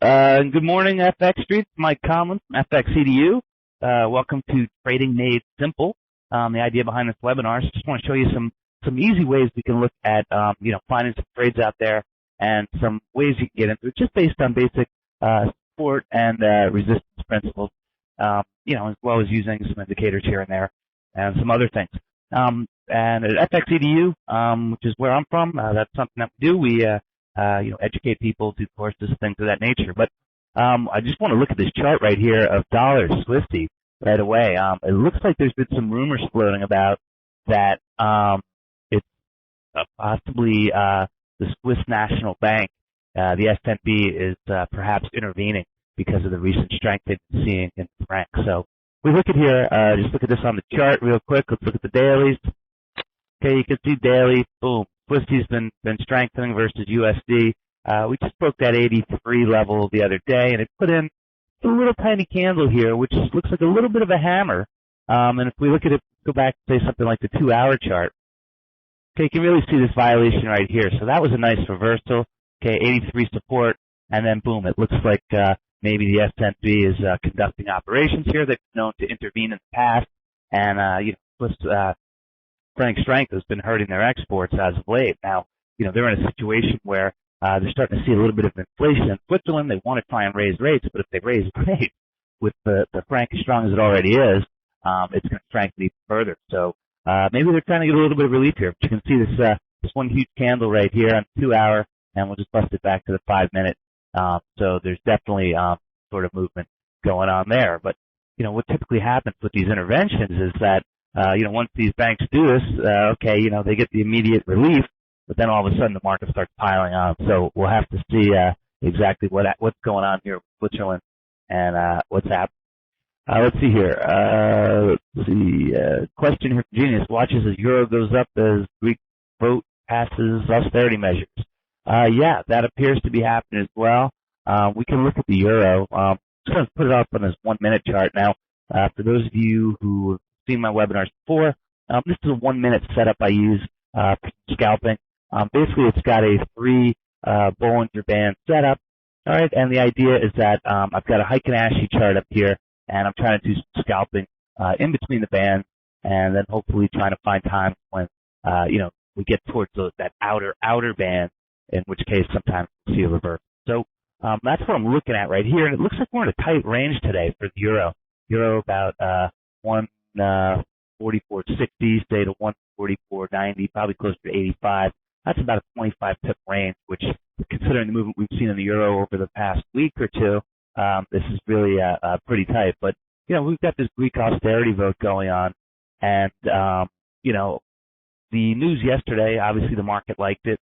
Good morning, FX Street. Mike Conlon from FX EDU. Welcome to Trading Made Simple. The idea behind this webinar is just want to show you some easy ways we can look at, finding some trades out there and some ways you can get into it just based on basic, support and, resistance principles, as well as using some indicators here and there and some other things. And at FX EDU, which is where I'm from, that's something that we do. We, educate people, do courses, things of that nature. But I just want to look at this chart right here of dollar Swifty right away. It looks like there's been some rumors floating about that it's possibly the Swiss National Bank, the SNB, is perhaps intervening because of the recent strength they've been seeing in the franc. So we look at here, just look at this on the chart real quick. Let's look at the dailies. Okay, you can see daily, boom. Swisty's been strengthening versus USD. We just broke that 83 level the other day, and it put in a little tiny candle here, which looks like a little bit of a hammer. And if we look at it, go back to say something like the 2-hour chart. Okay, you can really see this violation right here. So that was a nice reversal. Okay, 83 support, and then boom, it looks like maybe the SNB is conducting operations here. They've been known to intervene in the past, and franc strength has been hurting their exports as of late. Now, they're in a situation where they're starting to see a little bit of inflation in Switzerland. They want to try and raise rates, but if they raise rates with the franc as strong as it already is, it's going to strengthen even further. So maybe they're trying to get a little bit of relief here. But you can see this one huge candle right here on the 2-hour, and we'll just bust it back to the 5-minute. So there's definitely sort of movement going on there. But what typically happens with these interventions is that once these banks do this, they get the immediate relief, but then all of a sudden the market starts piling on. So we'll have to see exactly what's going on here with Switzerland and what's happening. Let's see here. Let's see. Question here from Genius. Watches as euro goes up as Greek vote passes austerity measures. Yeah, that appears to be happening as well. We can look at the euro. Just going to put it up on this 1-minute chart now. For those of you who have seen my webinars before, this is a 1-minute setup I use for scalping. Basically, it's got a 3 Bollinger Band setup. All right, and the idea is that I've got a Heikin-Ashi chart up here, and I'm trying to do some scalping in between the bands, and then hopefully trying to find times when we get towards that outer band, in which case sometimes we'll see a reverse. So that's what I'm looking at right here, and it looks like we're in a tight range today for the euro. Euro about 144.60, stay to 144.90, probably closer to 85. That's about a 25 pip range, which, considering the movement we've seen in the euro over the past week or two, this is really pretty tight. But we've got this Greek austerity vote going on, and the news yesterday, obviously the market liked it.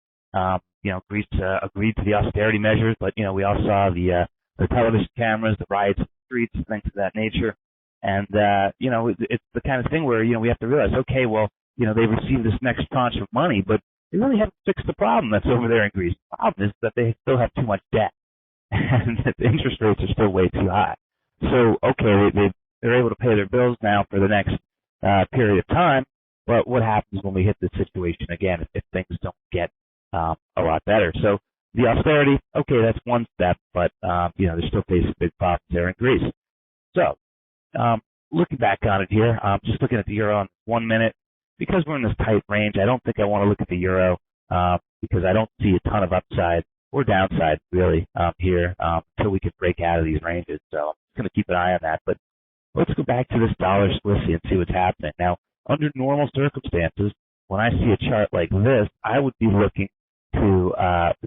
Greece agreed to the austerity measures, but we all saw the television cameras, the riots in the streets, things of that nature. And, it's the kind of thing where, we have to realize, okay, well, they've received this next tranche of money, but they really haven't fixed the problem that's over there in Greece. The problem is that they still have too much debt, and that the interest rates are still way too high. So, okay, they're able to pay their bills now for the next period of time, but what happens when we hit this situation again if things don't get a lot better? So the austerity, okay, that's one step, but, they're still facing big problems there in Greece. So, looking back on it here, just looking at the euro on 1 minute, because we're in this tight range, I don't think I want to look at the euro, because I don't see a ton of upside or downside really, here, until we could break out of these ranges. So I'm just going to keep an eye on that. But let's go back to this dollar Swissy and see what's happening. Now, under normal circumstances, when I see a chart like this, I would be looking to,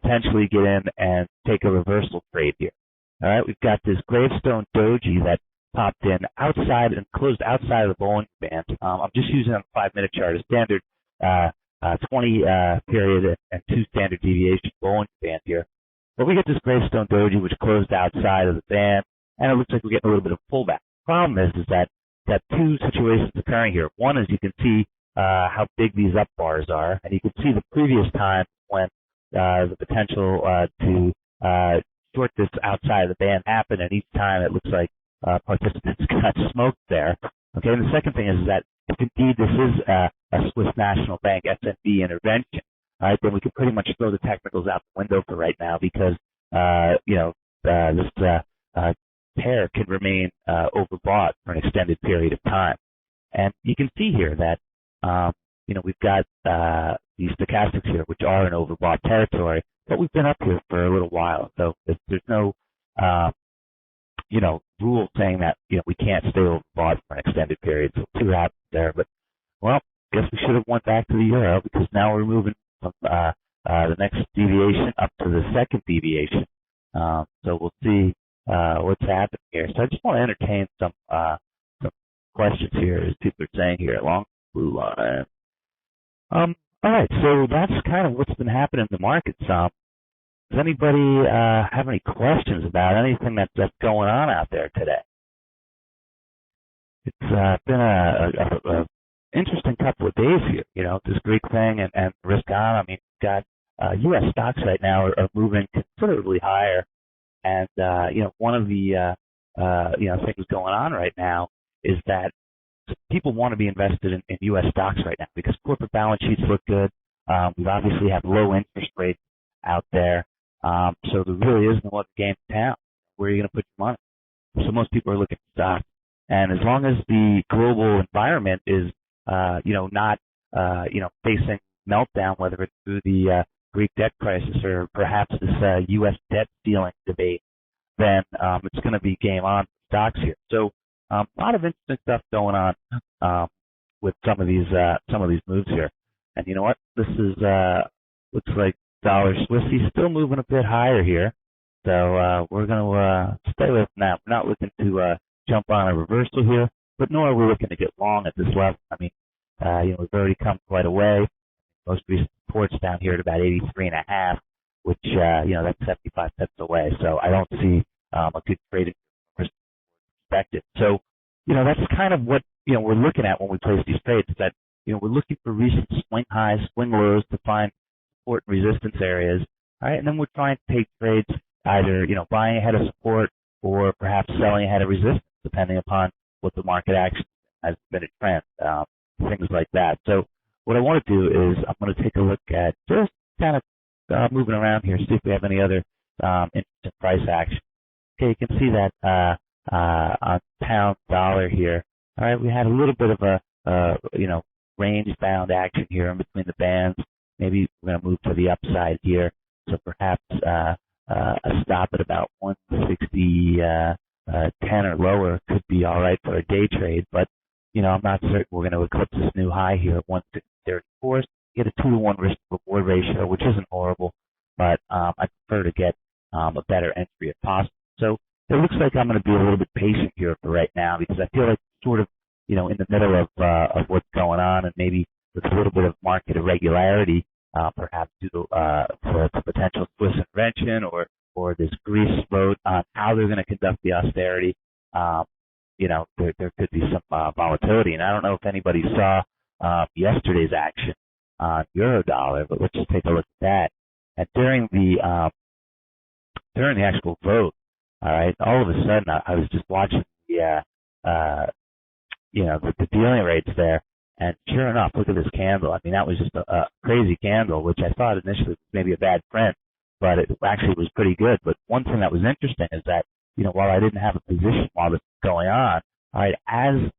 potentially get in and take a reversal trade here. All right, we've got this gravestone doji that popped in outside and closed outside of the Bollinger Band. I'm just using on the 5-minute chart a standard 20 period and 2 standard deviation Bollinger Band here. But we get this gravestone doji which closed outside of the band, and it looks like we're getting a little bit of pullback. The problem is that 2 situations occurring here. One is you can see how big these up bars are, and you can see the previous time when the potential to short this outside of the band happened, and each time it looks like participants got smoked there. Okay, and the second thing is that if indeed this is a Swiss National Bank SNB intervention, all right, then we can pretty much throw the technicals out the window for right now because, this pair can remain overbought for an extended period of time. And you can see here that we've got these stochastics here, which are in overbought territory, but we've been up here for a little while. So there's no rule saying that we can't stay overbought for an extended period. So we'll see what happens there. But well, guess we should have went back to the euro because now we're moving from the next deviation up to the second deviation. So we'll see what's happening here. So I just want to entertain some questions here, as people are saying here along the blue line. All right, so that's kind of what's been happening in the markets. Does anybody have any questions about anything that's going on out there today? It's been a interesting couple of days here. This Greek thing and risk on. I mean, we've got U.S. stocks right now are moving considerably higher, and one of the things going on right now is that people want to be invested in U.S. stocks right now because corporate balance sheets look good. We've obviously have low interest rates out there, so there really is no other game in town. Where are you going to put your money? So most people are looking at stocks, and as long as the global environment is not facing meltdown, whether it's through the Greek debt crisis or perhaps this U.S. debt ceiling debate, then it's going to be game on for stocks here. So a lot of interesting stuff going on with some of these moves here. And you know what? This is looks like dollar Swissy still moving a bit higher here. So we're going to stay away from that. We're not looking to jump on a reversal here, but nor are we looking to get long at this level. I mean, we've already come quite a way. Most recent supports down here at about 83.5, which that's 75 pips away. So I don't see a good trading perspective. So that's kind of what we're looking at when we place these trades. Is that we're looking for recent swing highs, swing lows to find support and resistance areas. All right, and then we're trying to take trades either buying ahead of support or perhaps selling ahead of resistance, depending upon what the market action has been a trend, things like that. So what I want to do is I'm going to take a look at just kind of moving around here, see if we have any other interesting price action. Okay, you can see that on pound dollar here. All right, we had a little bit of a range bound action here in between the bands. Maybe we're going to move to the upside here. So perhaps a stop at about 160.10 or lower could be all right for a day trade, but I'm not certain we're going to eclipse this new high here at 164. Get a 2-to-1 risk reward ratio, which isn't horrible, but I prefer to get a better entry if possible. So it looks like I'm going to be a little bit patient here for right now because I feel like sort of in the middle of what's going on, and maybe with a little bit of market irregularity, perhaps due to potential Swiss intervention or this Greece vote on how they're going to conduct the austerity. There could be some volatility, and I don't know if anybody saw yesterday's action on euro dollar, but let's just take a look at that. And during the actual vote, all right, all of a sudden I was just watching the dealing rates there, and sure enough, look at this candle. I mean, that was just a crazy candle, which I thought initially was maybe a bad trend, but it actually was pretty good. But one thing that was interesting is that while I didn't have a position while this was going on, all right, as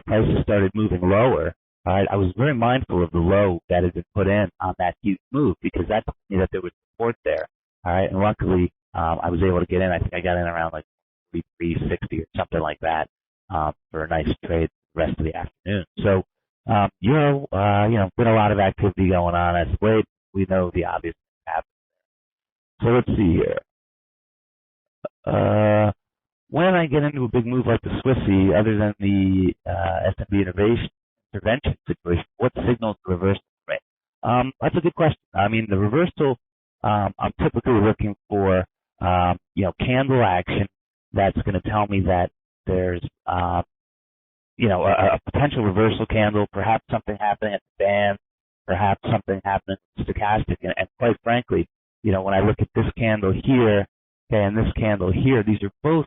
prices started moving lower, all right, I was very mindful of the low that had been put in on that huge move because that told me that there was support there. All right, and luckily I was able to get in. I think I got in around like 360 or something like that for a nice trade the rest of the afternoon. So euro, been a lot of activity going on as of late. We know the obvious happens. So let's see here. When I get into a big move like the Swissy, other than the S&P intervention situation, what signals the reversal rate? That's a good question. I mean, the reversal, I'm typically looking for, candle action that's going to tell me that there's, a potential reversal candle, perhaps something happening at the band, perhaps something happening stochastic, and quite frankly, when I look at this candle here, okay, and this candle here, these are both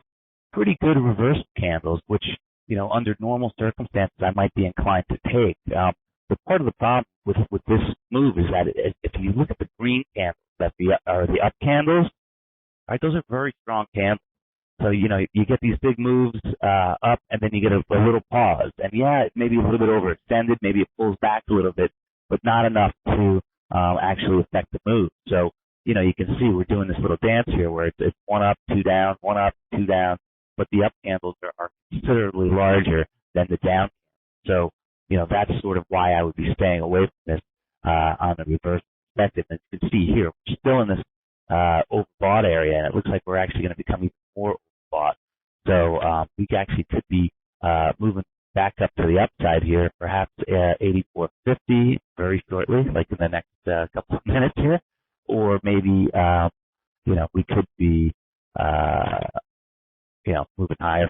pretty good reversal candles, which, under normal circumstances, I might be inclined to take. But part of the problem with this move is that if you look at the green candles, that are the up candles, right? Those are very strong candles. So, you get these big moves up, and then you get a little pause. And yeah, it may be a little bit overextended. Maybe it pulls back a little bit, but not enough to actually affect the move. So, you can see we're doing this little dance here where it's one up, two down, one up, two down, but the up candles are considerably larger than the down. So, that's sort of why I would be staying away from this on the reverse perspective. And you can see here, we're still in this overbought area, and it looks like we're actually going to become even more overbought. So we actually could be moving back up to the upside here, perhaps 84.50 very shortly, like in the next couple of minutes here, or maybe we could be moving higher.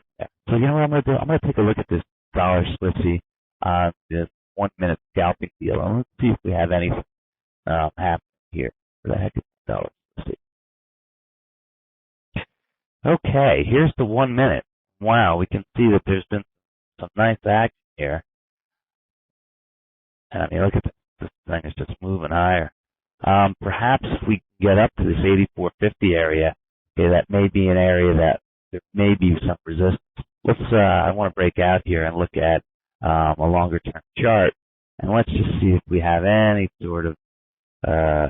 So what I'm going to do? I'm going to take a look at this dollar Swissy on this 1 minute scalping deal, and let's see if we have anything happen here. Where the heck is the dollar Swissy? Okay, here's the 1 minute. Wow, we can see that there's been some nice action here. And I mean, look at this. This thing is just moving higher. Perhaps if we get up to this 84.50 area, okay, that may be an area that there may be some resistance. I want to break out here and look at a longer term chart, and let's just see if we have any sort of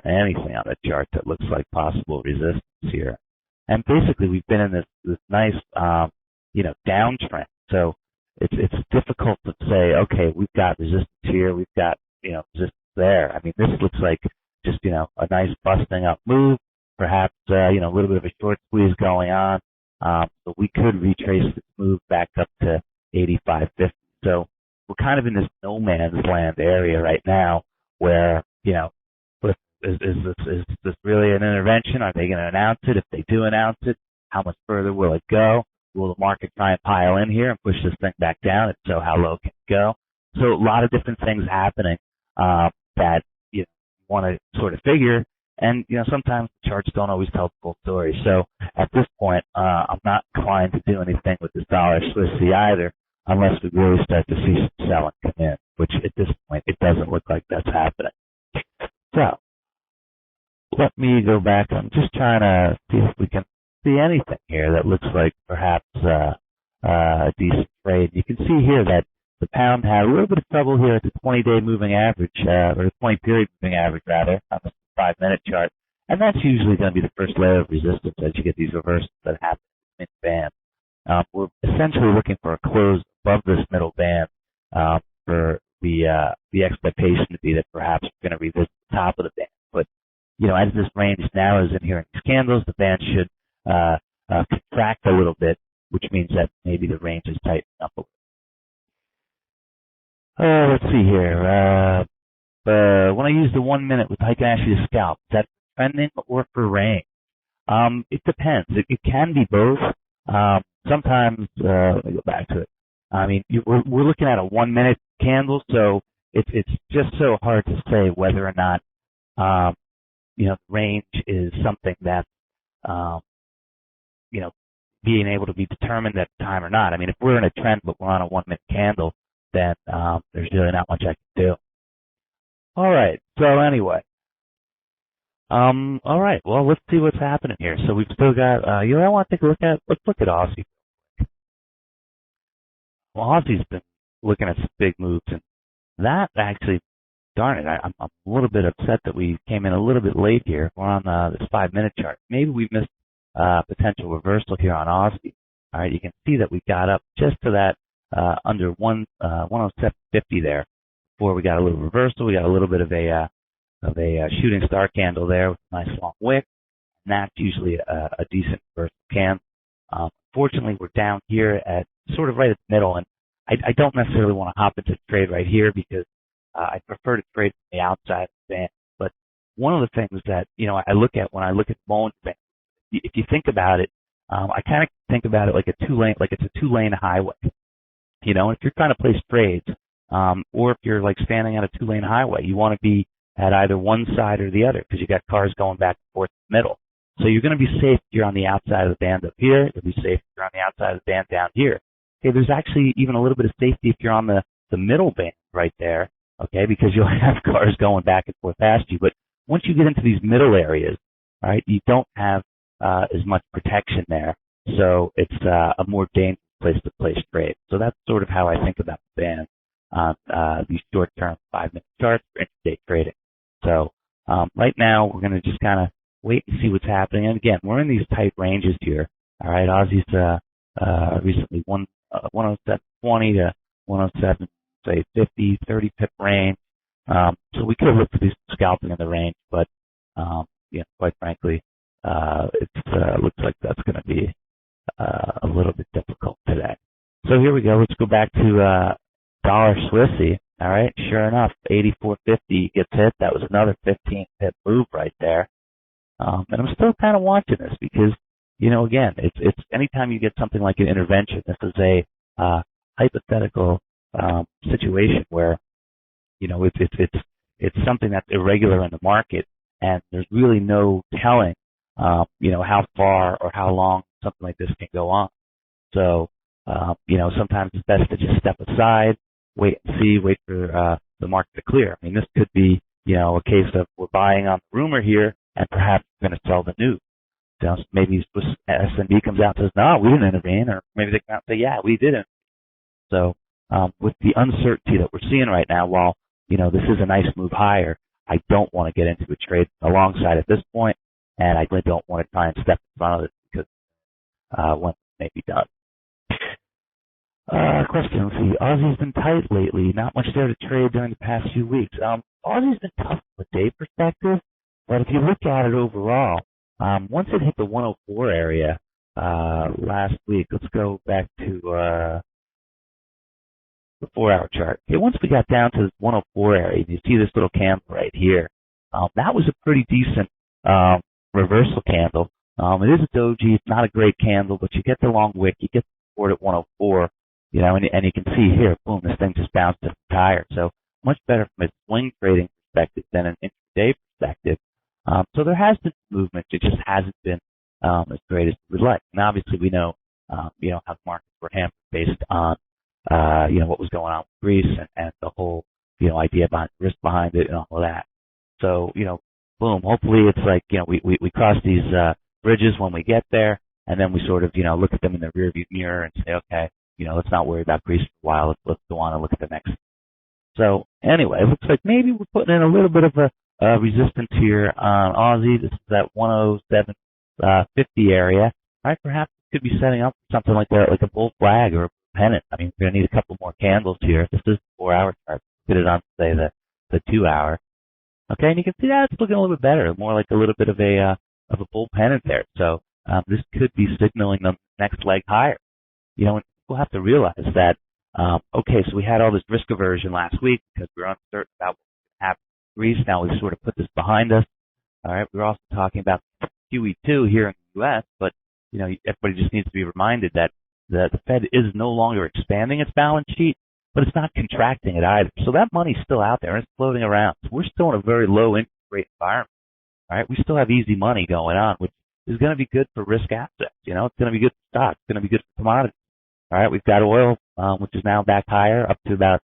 anything on the chart that looks like possible resistance here. And basically, we've been in this nice downtrend. So it's difficult to say, okay, we've got resistance here, we've got resistance there. I mean, this looks like just a nice busting up move, perhaps a little bit of a short squeeze going on. But we could retrace this move back up to 85.50. So we're kind of in this no man's land area right now, where is this really an intervention? Are they going to announce it? If they do announce it, how much further will it go? Will the market try and pile in here and push this thing back down? If so, how low can it go? So a lot of different things happening that you want to sort of figure. And sometimes the charts don't always tell the full story. So at this point, I'm not inclined to do anything with this dollar Swissy either, unless we really start to see some selling come in, which at this point it doesn't look like that's happening. So let me go back. I'm just trying to see if we can see anything here that looks like perhaps a decent trade. You can see here that the pound had a little bit of trouble here at the 20-day moving average, or the 20-period moving average rather, on the 5-minute chart, and that's usually going to be the first layer of resistance as you get these reversals that happen in the band. We're essentially looking for a close above this middle band for the expectation to be that perhaps we're going to revisit the top of the band. But as this range narrows in here in these candles, the band should contract a little bit, which means that maybe the range is tightened up a little. Let's see here. When I use the 1 minute with I can actually scalp, is that for trending or for range? It depends. It can be both. Sometimes, let me go back to it. I mean, we're looking at a 1 minute candle, so it's just so hard to say whether or not range is something that being able to be determined at the time or not. I mean, if we're in a trend but we're on a 1 minute candle, then there's really not much I can do. All right. So anyway, all right. Well, let's see what's happening here. So we've still got. I want to take a look at. Let's look at Aussie. Well, Aussie's been looking at some big moves, and that actually, darn it, I'm a little bit upset that we came in a little bit late here. We're on this 5 minute chart. Maybe we missed potential reversal here on Aussie. All right. You can see that we got up just to that under 107.50 there. Before we got a little reversal, we got a little bit of a shooting star candle there with a nice long wick, and that's usually a decent reversal candle. Fortunately, we're down here at sort of right at the middle, and I don't necessarily want to hop into the trade right here because I prefer to trade from the outside of the band. But one of the things that I look at when I look at Bowen's band, if you think about it, I kind of think about it like it's a two-lane highway. If you're trying to place trades, or if you're like standing on a two-lane highway, you want to be at either one side or the other because you got cars going back and forth in the middle. So you're going to be safe if you're on the outside of the band up here. You'll be safe if you're on the outside of the band down here. Okay, there's actually even a little bit of safety if you're on the middle band right there, okay, because you'll have cars going back and forth past you. But once you get into these middle areas, all right, you don't have as much protection there. So it's a more dangerous place to place trade. So that's sort of how I think about the band on these short-term 5-minute charts for intraday trading. So right now we're going to just kind of wait and see what's happening. And again, we're in these tight ranges here. All right, Aussie's recently 107.20 to 107, say 50, 30 pip range. So we could have looked at these scalping in the range, but quite frankly, it looks like that's going to be a little bit difficult today. So here we go. Let's go back to dollar Swissy. All right, sure enough, 84.50 gets hit. That was another 15 pip move right there. And I'm still kind of watching this because, again, it's anytime you get something like an intervention, this is a hypothetical situation where, it's something that's irregular in the market, and there's really no telling, how far or how long something like this can go on. So, sometimes it's best to just step aside, wait and see, wait for the market to clear. I mean, this could be, a case of we're buying on the rumor here, and perhaps we're going to sell the news. So maybe S&B comes out and says, no, we didn't intervene, or maybe they come out and say, yeah, we didn't. So with the uncertainty that we're seeing right now, while, this is a nice move higher, I don't want to get into a trade alongside at this point, and I really don't want to try and step in front of it because when it may be done. Question, let's see. Aussie's been tight lately. Not much there to trade during the past few weeks. Aussie's been tough from a day perspective, but if you look at it overall, once it hit the 104 area last week, let's go back to the 4-hour chart. Okay, once we got down to the 104 area, you see this little candle right here. That was a pretty decent reversal candle. It is a doji. It's not a great candle, but you get the long wick. You get the support at 104. And you can see here, boom, this thing just bounced higher. So much better from a swing trading perspective than an intraday perspective. So there has been movement. It just hasn't been as great as we'd like. And obviously we know, how the markets were hampered based on, what was going on with Greece and the whole, idea behind risk behind it and all of that. So, boom, hopefully it's like, we cross these bridges when we get there, and then we sort of, look at them in the rearview mirror and say, okay, let's not worry about Greece for a while. Let's go on and look at the next. So anyway, it looks like maybe we're putting in a little bit of a resistance here on Aussie. This is that 107.50 area. Right? Perhaps it could be setting up something like a bull flag or a pennant. I mean, we're going to need a couple more candles here. This is the 4-hour chart. Put it on, say, the 2-hour. Okay, and you can see that it's looking a little bit better, more like a little bit of a bull pennant there. So this could be signaling the next leg higher. And we'll have to realize that, okay, so we had all this risk aversion last week because we were uncertain about what was going to happen in Greece. Now we've sort of put this behind us. All right, we're also talking about QE2 here in the U.S., but, everybody just needs to be reminded that the Fed is no longer expanding its balance sheet, but it's not contracting it either. So that money's still out there and it's floating around. So we're still in a very low interest rate environment. All right, we still have easy money going on, which is going to be good for risk assets. It's going to be good for stocks. It's going to be good for commodities. All right, we've got oil, which is now back higher, up to about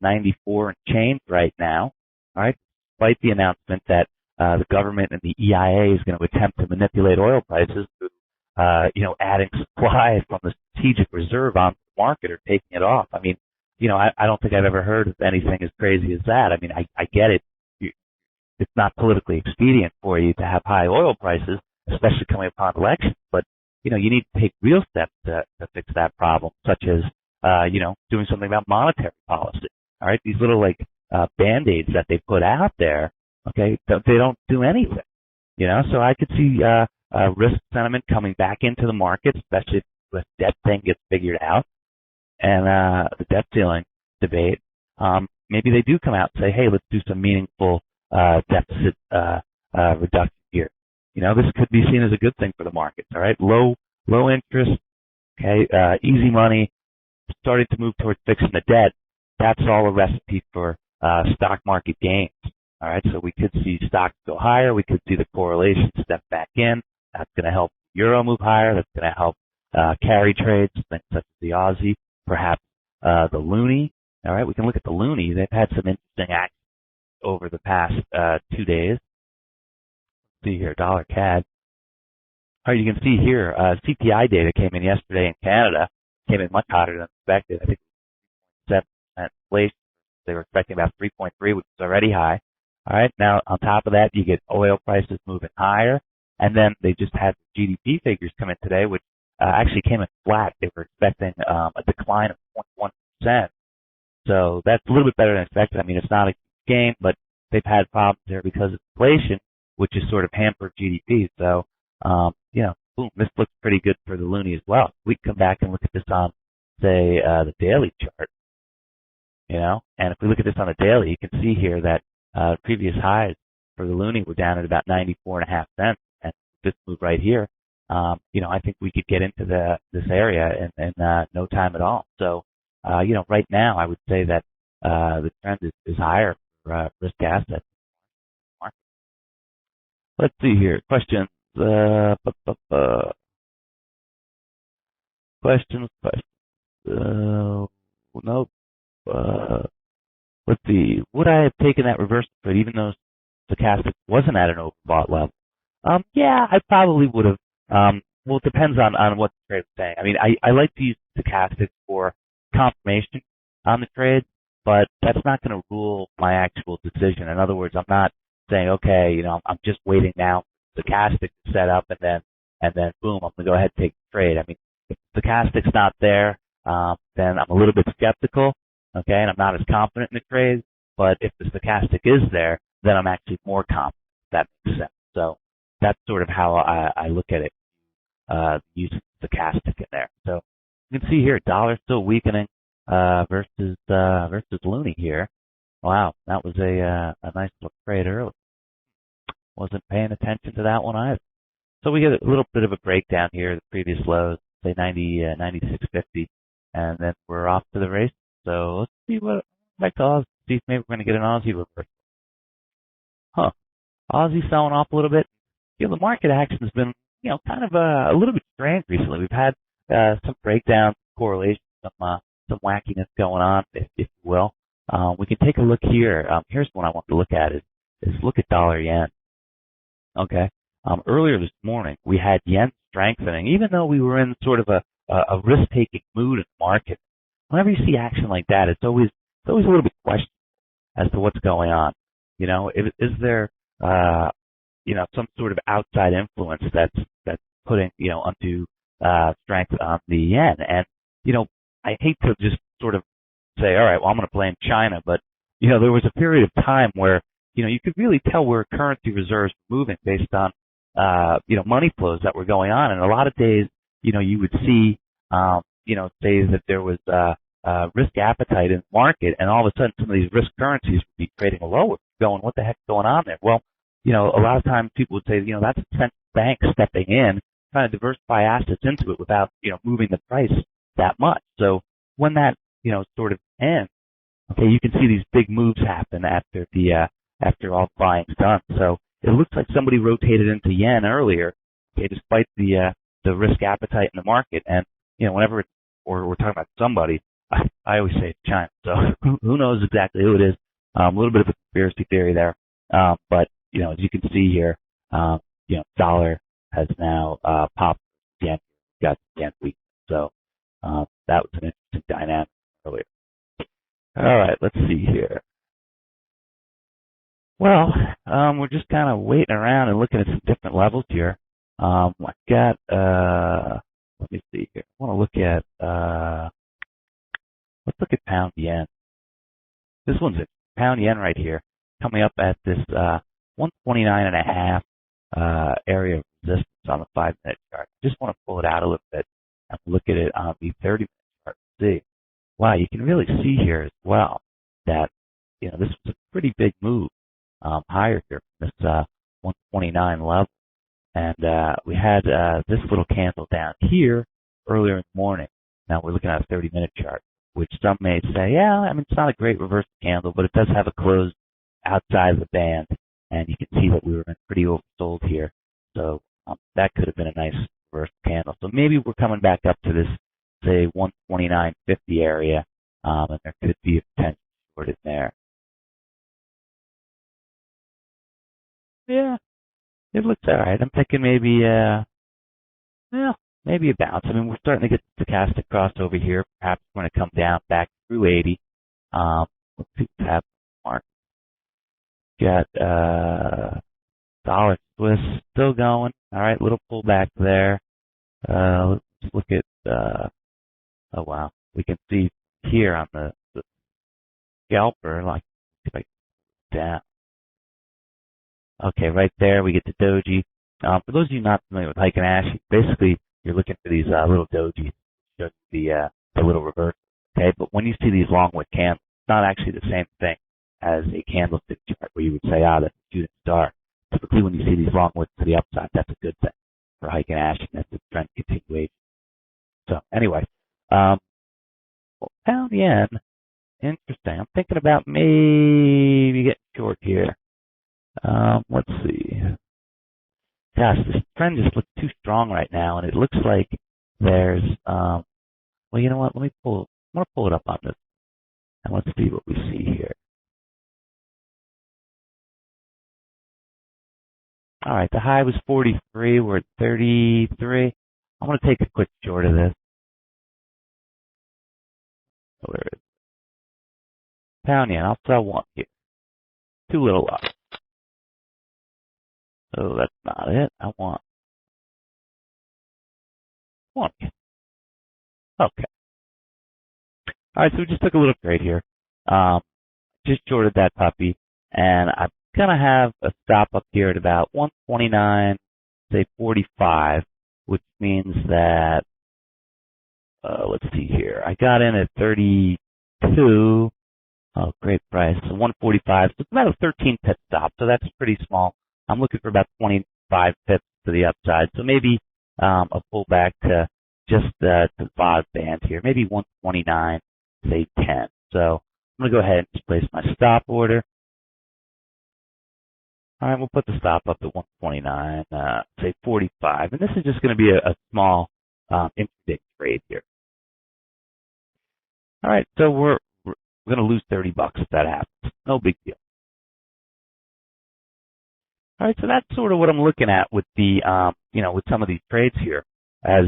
94 and change right now. All right, despite the announcement that the government and the EIA is going to attempt to manipulate oil prices through, adding supply from the strategic reserve on the market or taking it off. I mean, I don't think I've ever heard of anything as crazy as that. I mean, I get it. It's not politically expedient for you to have high oil prices, especially coming upon elections, but you need to take real steps to fix that problem, such as, doing something about monetary policy. All right. These little Band-Aids that they put out there, okay, they don't do anything, so I could see, risk sentiment coming back into the market, especially if the debt thing gets figured out and, the debt ceiling debate. Maybe they do come out and say, hey, let's do some meaningful, deficit, reduction here. This could be seen as a good thing for the markets, all right? Low interest, okay, easy money, starting to move towards fixing the debt. That's all a recipe for stock market gains, all right? So we could see stocks go higher. We could see the correlation step back in. That's going to help Euro move higher. That's going to help carry trades, things such as the Aussie, perhaps the Loonie, all right? We can look at the Loonie. They've had some interesting action over the past 2 days. See here, dollar CAD. All right, you can see here, CPI data came in yesterday in Canada, came in much hotter than expected. I think 7% inflation. They were expecting about 3.3, which is already high. All right, now on top of that, you get oil prices moving higher, and then they just had GDP figures come in today, which actually came in flat. They were expecting a decline of 0.1%. So that's a little bit better than expected. I mean, it's not a gain, but they've had problems there because of inflation, which has sort of hampered GDP. So, boom, this looks pretty good for the loonie as well. We can come back and look at this on, say, the daily chart, and if we look at this on the daily, you can see here that previous highs for the loonie were down at about 94.5 cents, and this move right here, I think we could get into this area in no time at all. So, right now, I would say that the trend is higher for risk assets. Let's see here. Questions. Questions. Nope. Let's see. Would I have taken that reversal trade even though stochastic wasn't at an overbought level? Yeah, I probably would have. Well, it depends on what the trade is saying. I mean, I like to use stochastic for confirmation on the trade, but that's not going to rule my actual decision. In other words, I'm not saying, okay, I'm just waiting now for stochastic to set up and then boom, I'm going to go ahead and take the trade. I mean, if stochastic's not there, then I'm a little bit skeptical, okay, and I'm not as confident in the trade. But if the stochastic is there, then I'm actually more confident. If that makes sense. So that's sort of how I look at it, using stochastic in there. So you can see here, dollar still weakening versus loonie here. Wow, that was a nice little trade early. Wasn't paying attention to that one either. So we get a little bit of a breakdown here. The previous lows, say 96.50, and then we're off to the race. So let's see what back to Aussie. See if maybe we're going to get an Aussie reversal. Huh? Aussie selling off a little bit. The market action has been, kind of a little bit strange recently. We've had some breakdowns, correlations, some wackiness going on, if you will. We can take a look here. Here's one I want to look at is look at dollar yen. Okay. Earlier this morning, we had yen strengthening, even though we were in sort of a risk-taking mood in the market. Whenever you see action like that, it's always a little bit questionable as to what's going on. Is there some sort of outside influence that's putting undue strength on the yen? And I hate to just sort of say, all right, well, I'm going to blame China, but there was a period of time where you could really tell where currency reserves were moving based on money flows that were going on, and a lot of days you would see say that there was risk appetite in the market, and all of a sudden some of these risk currencies would be trading lower, going, what the heck's going on there? Well, a lot of times people would say, that's a central bank stepping in, trying to diversify assets into it without, moving the price that much. So when that, sort of ends, okay, you can see these big moves happen after all buying's done. So it looks like somebody rotated into yen earlier, okay, despite the risk appetite in the market. And, whenever we're talking about somebody, I always say it's China. So who knows exactly who it is? A little bit of a conspiracy theory there. But, as you can see here, dollar has now popped yen, got yen weak. So that was an interesting dynamic earlier. All right, let's see here. Well, we're just kind of waiting around and looking at some different levels here. I got, let me see here. I want to look at, let's look at pound yen. This one's a pound yen right here, coming up at this 129.5 area of resistance on the 5-minute chart. I just want to pull it out a little bit and look at it on the 30-minute chart to see. Wow, you can really see here as well that this was a pretty big move higher here from this 129 level, and we had this little candle down here earlier in the morning. Now we're looking at a 30-minute chart, which some may say, yeah, I mean, it's not a great reverse candle, but it does have a close outside of the band, and you can see that we were pretty oversold here. So that could have been a nice reverse candle. So maybe we're coming back up to this, say, 129.50 area, and there could be a potential short in there. Yeah, it looks all right. I'm thinking maybe Well, maybe a bounce. I mean, we're starting to get stochastic crossover here. Perhaps we're going to come down back through 80. Let's see what's happening. Mark got dollar Swiss still going. All right, little pullback there. Let's look at. Oh wow, we can see here on the scalper, like if I down. Okay, right there we get the doji. For those of you not familiar with Heiken Ash, basically you're looking for these little dojis, just the little reverse. Okay, but when you see these long wick candles, it's not actually the same thing as a candlestick chart where you would say, ah, that's a shooting star. Typically, when you see these long wicks to the upside, that's a good thing for Heiken Ash, and that's a trend continuation. So anyway, pound yen, interesting. I'm thinking about maybe getting short here. Let's see. Gosh, this trend just looks too strong right now, and it looks like there's, well, you know what? I'm going to pull it up on this, and let's see what we see here. All right, the high was 43. We're at 33. I'm going to take a quick short of this. Where is it? Pound yen. I'll sell one here. Too little up. Oh, that's not it. I want one. Okay. All right, so we just took a little trade here. Just shorted that puppy, and I'm gonna have a stop up here at about 129, say 45, which means that let's see here. I got in at 32. Oh, great price. So 145. So it's about a 13 pip stop. So that's pretty small. I'm looking for about 25 pips to the upside. So maybe a pullback to just to the bottom band here. Maybe 129, say 10. So I'm going to go ahead and just place my stop order. All right, we'll put the stop up at 129, say 45. And this is just going to be a small intraday trade here. All right, so we're going to lose $30 if that happens. No big deal. All right, so that's sort of what I'm looking at with the, with some of these trades here as,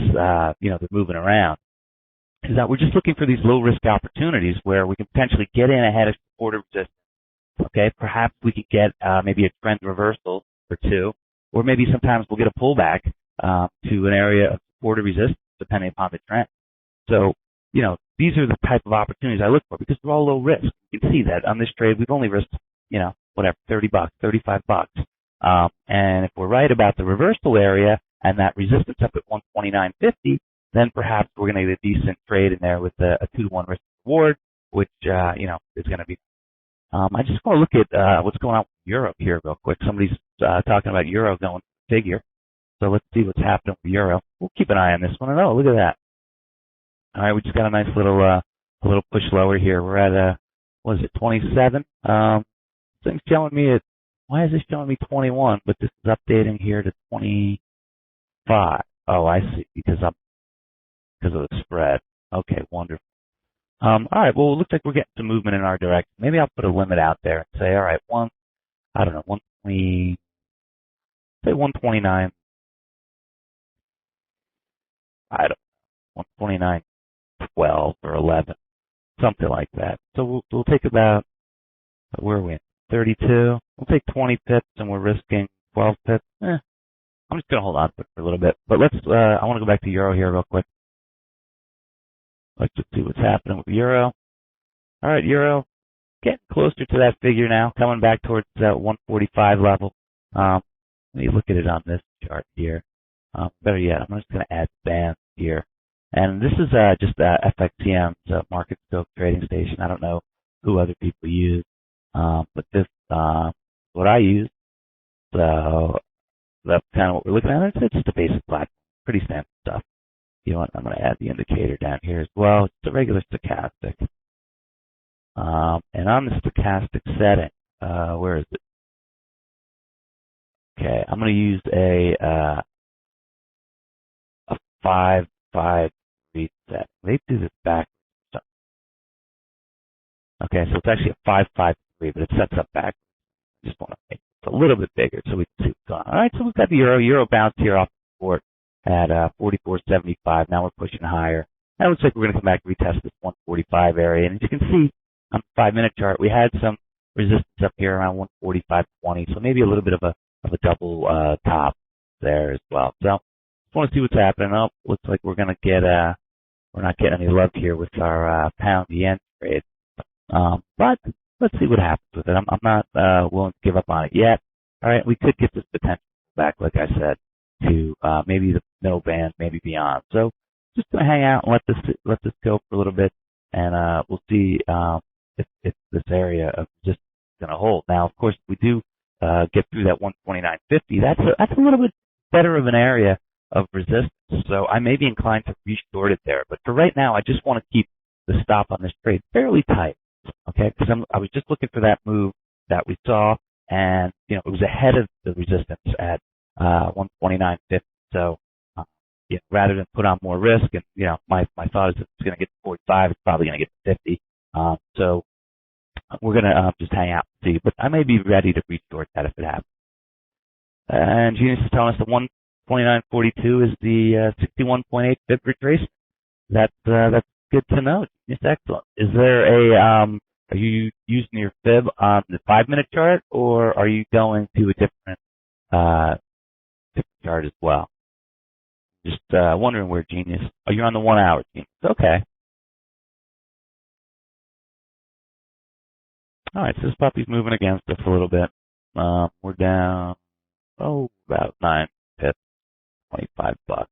they're moving around. Is that we're just looking for these low risk opportunities where we can potentially get in ahead of support or resistance. Okay, perhaps we could get maybe a trend reversal or two, or maybe sometimes we'll get a pullback to an area of support or resistance depending upon the trend. So, these are the type of opportunities I look for because they're all low risk. You can see that on this trade, we've only risked, whatever, $30, $35. And if we're right about the reversal area and that resistance up at 129.50, then perhaps we're going to get a decent trade in there with a 2-to-1 risk reward, which, is going to be. I just want to look at what's going on with Euro here real quick. Somebody's talking about Euro going figure. So let's see what's happening with Euro. We'll keep an eye on this one. And oh, look at that. All right, we just got a nice little push lower here. We're at what is it, 27? Thing's showing me why is this showing me 21? But this is updating here to 25. Oh, I see, because of the spread. Okay, wonderful. All right, well, it looks like we're getting some movement in our direction. Maybe I'll put a limit out there and say, all right, 120, say 129. I don't know, 129. 12 or 11, something like that. So we'll take about, where are we at? 32. We'll take 20 pips and we're risking 12 pips. I'm just going to hold on to it for a little bit. But I want to go back to Euro here real quick. Let's just see what's happening with Euro. All right, Euro, getting closer to that figure now, coming back towards that 145 level. Let me look at it on this chart here. Better yet, I'm just going to add bands here. And this is just FXCM's market scope trading station. I don't know who other people use, but this is what I use. So that's kind of what we're looking at. It's just a basic platform, pretty standard stuff. You know what? I'm going to add the indicator down here as well. It's a regular stochastic. And on the stochastic setting, where is it? Okay, I'm going to use a 5-5 reset. They do this backwards. Okay, so it's actually a 5-5-3, but it sets up backwards. Just want to make it a little bit bigger so we can see what's going on. All right, so we've got the euro. Euro bounced here off the support. at 44.75. Now we're pushing higher. That looks like we're going to come back and retest this 145 area. And as you can see on the 5-minute chart, we had some resistance up here around 145.20, so maybe a little bit of a double top there as well. So just want to see what's happening. Oh, looks like we're going to get we're not getting any love here with our pound yen trade. But let's see what happens with it. I'm not willing to give up on it yet. All right, we could get this potential back, like I said, to maybe the middle band, maybe beyond. So just gonna hang out and let this go for a little bit, and we'll see if this area of resistance is gonna hold. Now, of course, if we do get through that 129.50, that's a little bit better of an area of resistance. So I may be inclined to reshort it there, but for right now, I just want to keep the stop on this trade fairly tight. Okay, because I was just looking for that move that we saw, and it was ahead of the resistance at 129.50. So rather than put on more risk, and my thought is if it's going to get to 45, it's probably going to get to 50. So we're going to just hang out and see. But I may be ready to reshort that if it happens. And Genius is telling us the 129.42 is the 61.8 fib retracement. That's good to know. It's excellent. Is there are you using your fib on the 5-minute chart, or are you going to a different chart as well? Just wondering where Genius. Oh, you're on the 1 hour, Genius. Okay. All right, so this puppy's moving against us a little bit. We're down, about 9 pips, $25.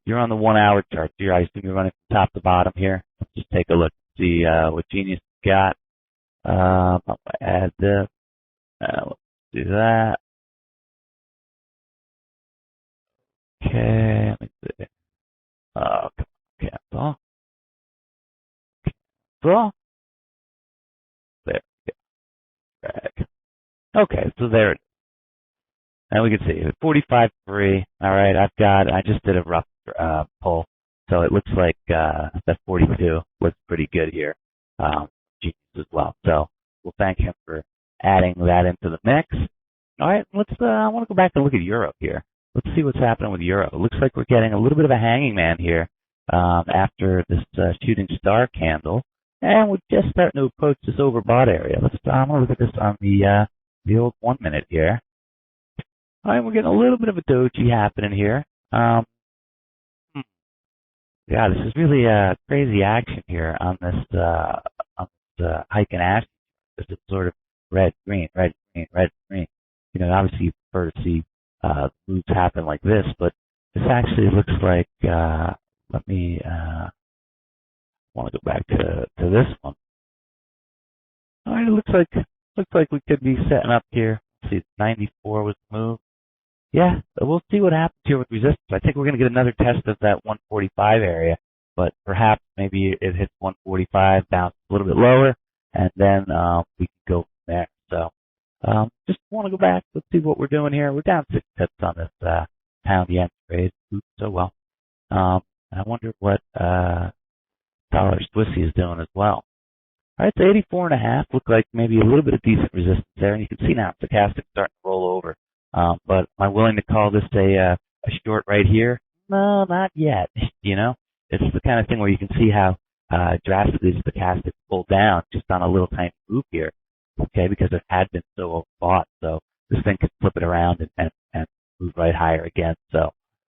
You're on the 1 hour chart. I assume you're running from top to bottom here. Let's just take a look and see what Genius got. I'll add this. Let's do that. Okay, let me see. Cancel. Cancel. There we go. Drag. Okay, so there it is. And we can see 45.3. All right, I just did a rough pull, so it looks like that 42 looks pretty good here. Genius as well. So we'll thank him for adding that into the mix. All right, I want to go back and look at Euro here. Let's see what's happening with Euro. It looks like we're getting a little bit of a hanging man here after this shooting star candle, and we're just starting to approach this overbought area. I'm going to look at this on the old 1 minute here. All right, we're getting a little bit of a doji happening here. Yeah, this is really crazy action here on this hike and ash. This is sort of red, green, red, green, red, green. Obviously you prefer to see moves happen like this, but this actually looks like. Let me want to go back to this one. All right, it looks like we could be setting up here. Let's see, 94 was the move. Yeah, we'll see what happens here with resistance. I think we're going to get another test of that 145 area, but perhaps maybe it hits 145, bounce a little bit lower, and then we can go from there. So just want to go back. Let's see what we're doing here. We're down 6 pips on this pound yen trade. Oops, so well. I wonder what dollar Swissy is doing as well. All right, so 84.5 look like maybe a little bit of decent resistance there, and you can see now stochastic starting to roll over. But am I willing to call this a short right here? No, not yet. It's the kind of thing where you can see how drastically stochastic pulled down just on a little tiny move here. Okay, because it had been so overbought. So this thing could flip it around and move right higher again. So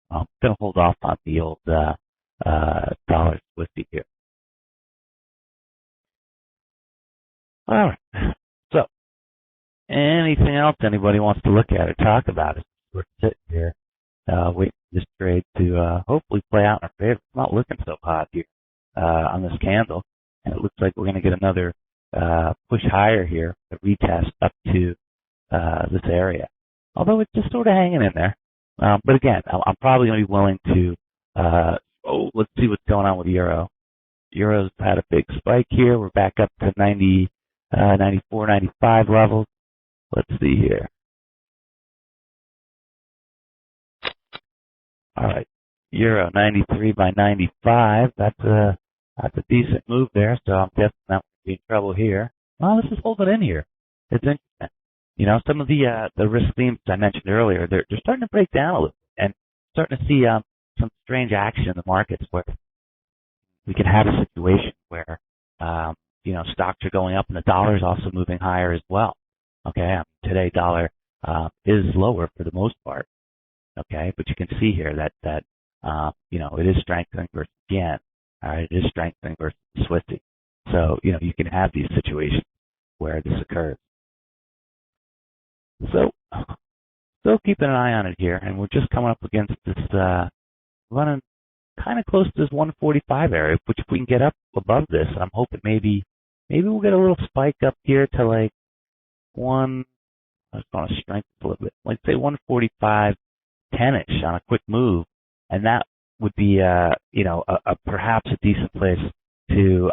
I'm going to hold off on the old dollar Swissy here. All right. So anything else anybody wants to look at or talk about as we're sitting here waiting for this trade to hopefully play out in our favor? It's not looking so hot here on this candle, and it looks like we're going to get another push higher here, a retest up to this area. Although it's just sort of hanging in there. But again, I'm probably going to be willing to let's see what's going on with Euro. Euro's had a big spike here. We're back up to 90, 94, 95 levels. Let's see here. All right, Euro 93 by 95. That's a decent move there. So I'm guessing that would be in trouble here. Well, this is holding in here. It's interesting. Some of the risk themes I mentioned earlier, they're starting to break down a little. And starting to see some strange action in the markets where we can have a situation where stocks are going up and the dollar is also moving higher as well. Okay, today dollar is lower for the most part. Okay, but you can see here that it is strengthening versus yen. All right, it is strengthening versus Swifty. So you can have these situations where this occurs. So still keeping an eye on it here, and we're just coming up against this running kind of close to this 145 area, which if we can get up above this, I'm hoping maybe we'll get a little spike up here to like I just want to strengthen a little bit, like say 145 10-ish on a quick move, and that would be perhaps a decent place to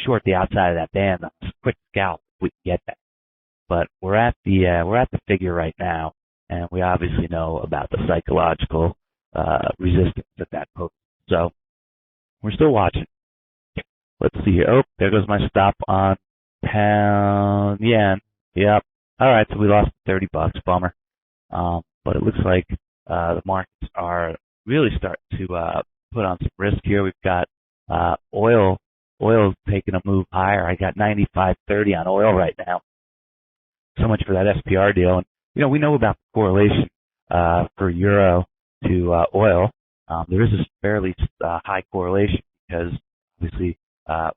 short the outside of that band on a quick scalp if we can get that. But we're at the figure right now, and we obviously know about the psychological resistance at that post. So we're still watching. Let's see here. Oh, there goes my stop on pound yen. Yep. All right, so we lost $30. Bummer. But it looks like the markets are really starting to put on some risk here. We've got oil taking a move higher. I got 95.30 on oil right now. So much for that SPR deal. And we know about the correlation for euro to oil. There is a fairly high correlation because obviously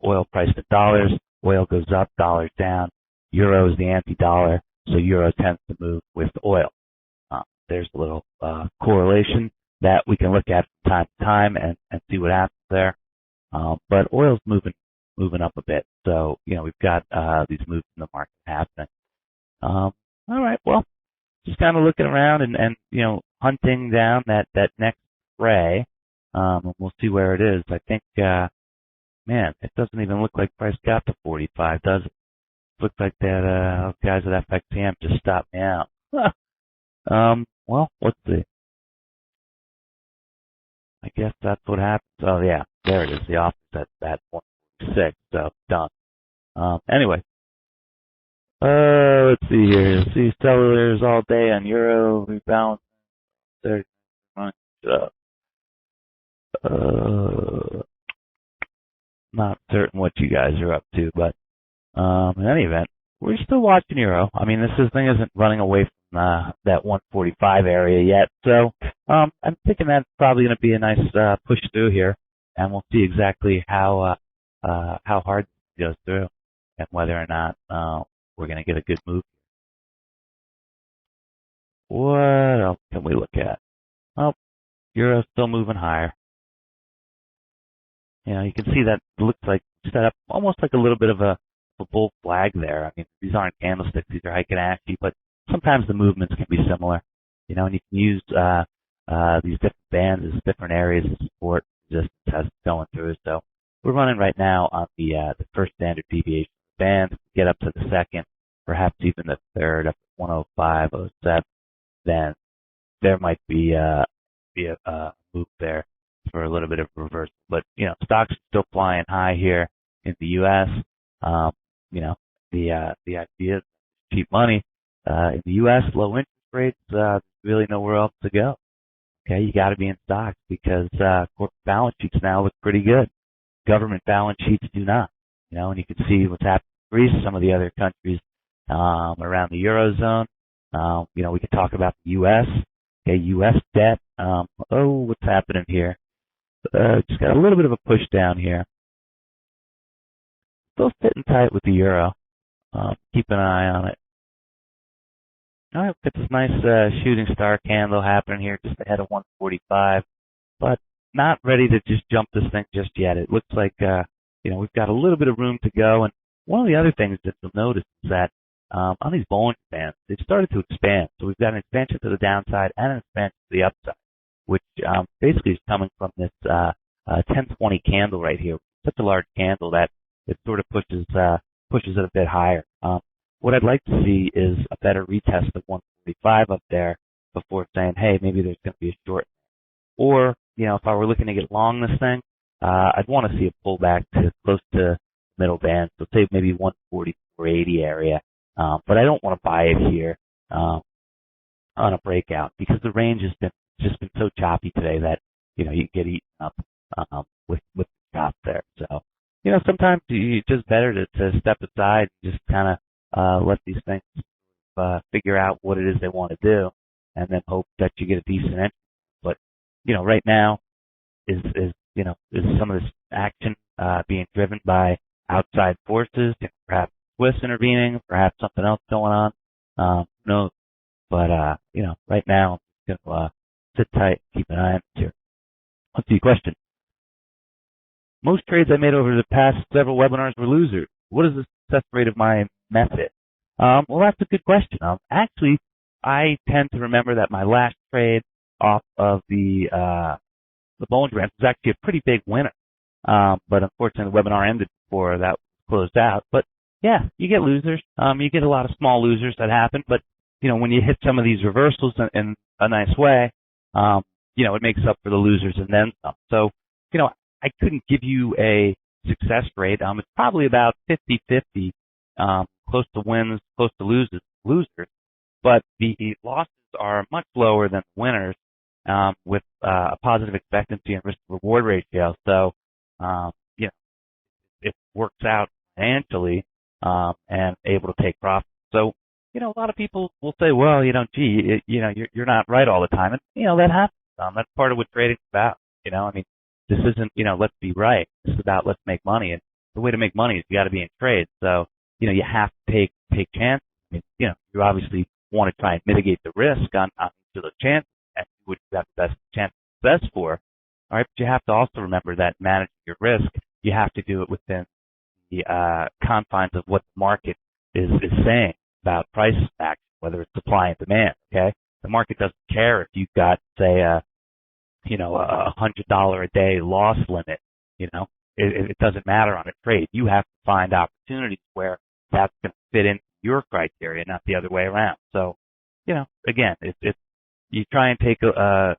oil priced in dollars, oil goes up, dollars down. Euro is the anti-dollar, so euro tends to move with oil. There's a little correlation that we can look at from time to time and see what happens there. But oil's moving up a bit, so we've got these moves in the market happening. All right, well, just kind of looking around and hunting down that next fray. And we'll see where it is. I think, it doesn't even look like price got to 45, does it? Looks like that guys at FXCM just stopped me out. Well, let's see. I guess that's what happens. Oh yeah, there it is. The office at 146. So done. Anyway. Let's see here. See sellers all day on euro rebalance 30 months. Not certain what you guys are up to, but in any event, we're still watching euro. I mean, this thing isn't running away from that 145 area yet, so I'm thinking that's probably going to be a nice push through here, and we'll see exactly how hard it goes through and whether or not we're going to get a good move. What else can we look at? Oh, euro's still moving higher. You can see that it looks like set up almost like a little bit of a bull flag there. I mean, these aren't candlesticks; these are Heiken Ashi, but sometimes the movements can be similar. And you can use these different bands as different areas of support resistance as it's going through. So we're running right now on the first standard deviation band. Get up to the second, perhaps even the third, up to 105.07. Then there might be a move there for a little bit of reversal. But stocks are still flying high here in the U.S. The idea is cheap money in the U.S. Low interest rates. Really nowhere else to go. Okay, you got to be in stocks because corporate balance sheets now look pretty good. Government balance sheets do not. And you can see what's happening in Greece, some of the other countries around the eurozone. We could talk about the U.S. Okay, U.S. debt. What's happening here? Just got a little bit of a push down here. Still sitting tight with the euro. Keep an eye on it. All right, got this nice shooting star candle happening here just ahead of 145, but not ready to just jump this thing just yet. It looks like we've got a little bit of room to go. And one of the other things that you'll notice is that on these Bollinger Bands, they've started to expand. So we've got an expansion to the downside and an expansion to the upside, which basically is coming from this 1020 candle right here. Such a large candle that it sort of pushes it a bit higher. What I'd like to see is a better retest of 145 up there before saying, hey, maybe there's going to be a short. Or, if I were looking to get long this thing, I'd want to see a pullback to close to middle band. So say maybe 144.80 area. But I don't want to buy it here on a breakout because the range has been just been so choppy today that you get eaten up with the chop there. So sometimes it's just better to step aside and just kind of let these things figure out what it is they want to do, and then hope that you get a decent entry. But right now is some of this action being driven by outside forces, perhaps Swiss intervening, perhaps something else going on. Who knows? But right now I'm going to sit tight, keep an eye on it here. Let's see a question. Most trades I made over the past several webinars were losers. What is the success rate of my method? Well, that's a good question. Actually, I tend to remember that my last trade off of the Bollinger Bands was actually a pretty big winner. But unfortunately, the webinar ended before that closed out. But yeah, you get losers. You get a lot of small losers that happen. But when you hit some of these reversals in a nice way, it makes up for the losers and then some. So, I couldn't give you a success rate. It's probably about 50-50, close to wins, close to losers. But the losses are much lower than the winners, with a positive expectancy and risk reward ratio. So, it works out financially, and able to take profit. So, a lot of people will say, well, gee, you're not right all the time. And, that happens. That's part of what trading's about. This isn't, let's be right. This is about let's make money. And the way to make money is you got to be in trade. So, you have to take chances. You obviously want to try and mitigate the risk on each of those chances and what you have the best chance of success for. All right. But you have to also remember that managing your risk, you have to do it within the confines of what the market is saying about price action, whether it's supply and demand. Okay. The market doesn't care if you've got, say, a $100 a day loss limit. It doesn't matter on a trade. You have to find opportunities where that's going to fit into your criteria, not the other way around. So, again, it's you try and take as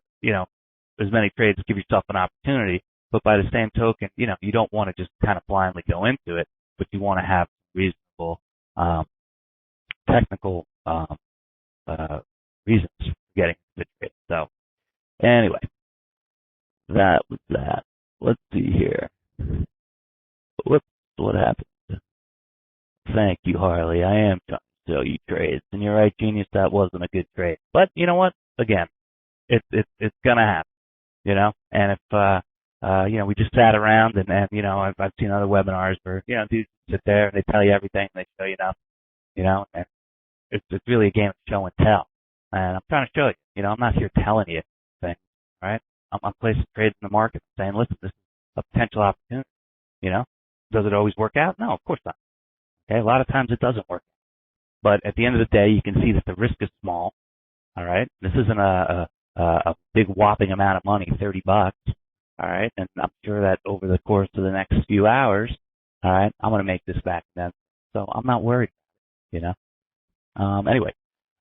many trades to give yourself an opportunity, but by the same token, you don't want to just kind of blindly go into it, but you want to have reasonable technical reasons for getting into the trade. So, anyway. That was that. Let's see here. Whoops, what happened? Thank you, Harley. I am trying to sell you trades. And you're right, Genius, that wasn't a good trade. But you know what? Again, it's gonna happen, And if we just sat around and I've seen other webinars where, dudes sit there and they tell you everything and they show you nothing, and it's really a game of show and tell. And I'm trying to show you, I'm not here telling you things, right? I'm placing trades in the market saying, listen, this is a potential opportunity. Does it always work out? No, of course not. Okay, a lot of times it doesn't work. But at the end of the day, you can see that the risk is small. All right, this isn't a big whopping amount of money, $30. All right, and I'm sure that over the course of the next few hours, all right, I'm going to make this back then. So I'm not worried. Anyway,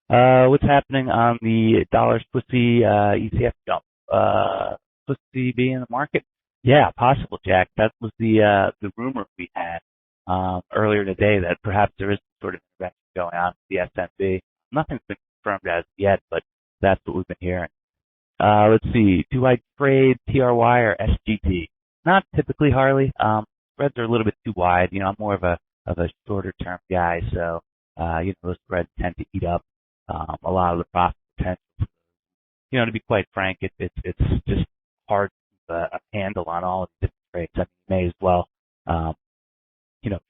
what's happening on the dollar Swissy ETF jump? Swissy be in the market? Yeah, possible, Jack. That was the rumor we had earlier today that perhaps there is some sort of intervention going on with the S&P. Nothing's been confirmed as yet, but that's what we've been hearing. Let's see. Do I trade TRY or SGT? Not typically, Harley. Spreads are a little bit too wide. I'm more of a shorter term guy, so those spreads tend to eat up a lot of the profit potential. To be quite frank, it's just hard to keep a handle on all of the different trades. I mean, you may as well,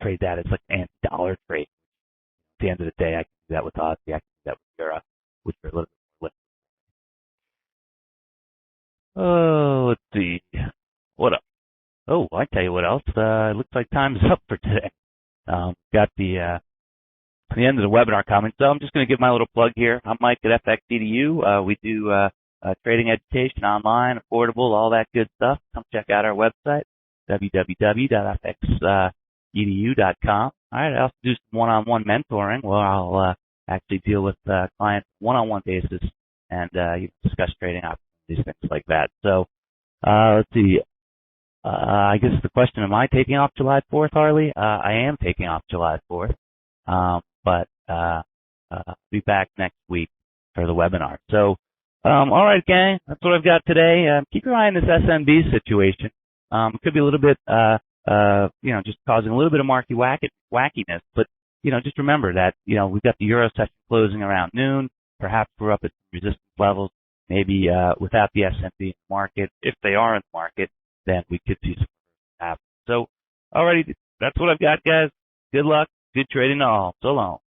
trade that as like an anti-dollar trade. At the end of the day, I can do that with Aussie. I can do that with Euro, which are a little bit more liquid. Oh, let's see. What else? Oh, I tell you what else. It looks like time is up for today. Got the end of the webinar coming, so I'm just going to give my little plug here. I'm Mike at FXEDU. We do trading education online, affordable, all that good stuff. Come check out our website, www.fxedu.com. All right, I also do some one-on-one mentoring where I'll actually deal with clients one-on-one basis and discuss trading opportunities, things like that. So let's see. I guess the question, am I taking off July 4th, Harley? I am taking off July 4th, but I'll be back next week for the webinar. So All right, gang. That's what I've got today. Keep your eye on this SMB situation. It could be a little bit, just causing a little bit of market wackiness. But, just remember that, we've got the Euro session closing around noon. Perhaps we're up at resistance levels. Maybe, without the SMB in the market, if they are in the market, then we could see some happen. So, alrighty, that's what I've got, guys. Good luck. Good trading to all. So long.